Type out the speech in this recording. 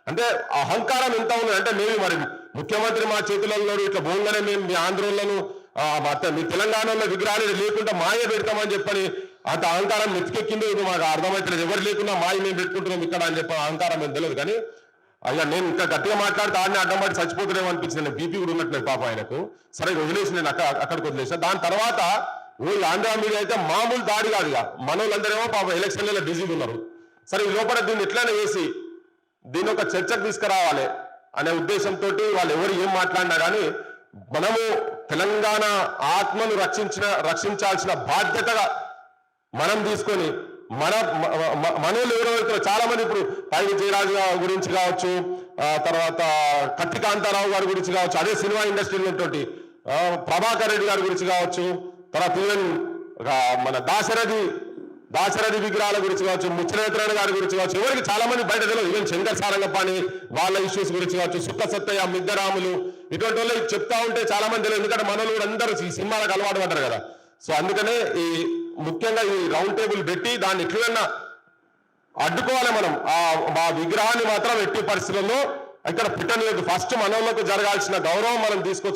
అంటే అహంకారం ఎంత ఉంది అంటే మేము మరి ముఖ్యమంత్రి మా చేతులలో ఇట్లా పోగానే మేము మీ ఆంధ్రోళ్లను మీ తెలంగాణలో విగ్రహాలు లేకుండా మాయ పెడతామని చెప్పని అంత అహంకారం నెత్తికెక్కింది. ఇది మాకు అర్థమవుతలేదు. ఎవరు లేకుండా మాయ మేము పెట్టుకుంటున్నాం ఇక్కడ అని చెప్పి అహంకారం ఏం తెలియదు. కానీ అయ్యా నేను ఇంకా గట్టిగా మాట్లాడితే ఆడిని అడ్డం పట్టి చచ్చిపోతున్నామో అనిపించింది. బీపీ కూడా ఉన్నట్లేదు పాప ఆయనకు. సరే వదిలేసి నేను అక్కడికి వదిలేసిన. దాని తర్వాత ఆంధ్ర మీడియా అయితే మామూలు దాడి కాదు. మనోళ్ళందరేమో పాప ఎలక్షన్లలో బిజీగా ఉన్నారు. సరే ఈ లోపల దీన్ని ఎట్లయినా వేసి దీన్ని ఒక చర్చకు తీసుకురావాలి అనే ఉద్దేశంతో వాళ్ళు ఎవరు ఏం మాట్లాడినా కానీ మనము తెలంగాణ ఆత్మను రక్షించాల్సిన బాధ్యతగా మనం తీసుకొని మనోళ్ళు ఎవరెవరితో చాలా మంది ఇప్పుడు పైకి జయరాజు గురించి కావచ్చు, తర్వాత కత్తి కాంతారావు గారి గురించి కావచ్చు, అదే సినిమా ఇండస్ట్రీలో తోటి ప్రభాకర్ రెడ్డి గారి గురించి కావచ్చు, తర్వాత ఈవెన్ మన దాశరథి విగ్రహాల గురించి కావచ్చు, ముచ్చరేత్రణ గారి గురించి కావచ్చు, ఎవరికి చాలా మంది బయట తెలియదు. ఈవెన్ శంకర్ సారంగపాణి వాళ్ళ ఇష్యూస్ గురించి కావచ్చు, సుక్క సత్తయ్య, మిద్దరాములు ఇటువంటి వాళ్ళు చెప్తా ఉంటే చాలా మంది తెలియదు. ఎందుకంటే మనోళ్ళు కూడా అందరూ ఈ సినిమాలకు అలవాటు పడ్డారు కదా. సో అందుకనే ఈ ముఖ్యంగా ఈ రౌండ్ టేబుల్ పెట్టి దాన్ని ఎట్లన్నా అడ్డుకోవాలి. మనం ఆ విగ్రహాన్ని మాత్రం ఎట్టి పరిస్థితుల్లో ఇక్కడ పెట్టలేదు. ఫస్ట్ మనోళ్ళకు జరగాల్సిన గౌరవం మనం తీసుకొచ్చు.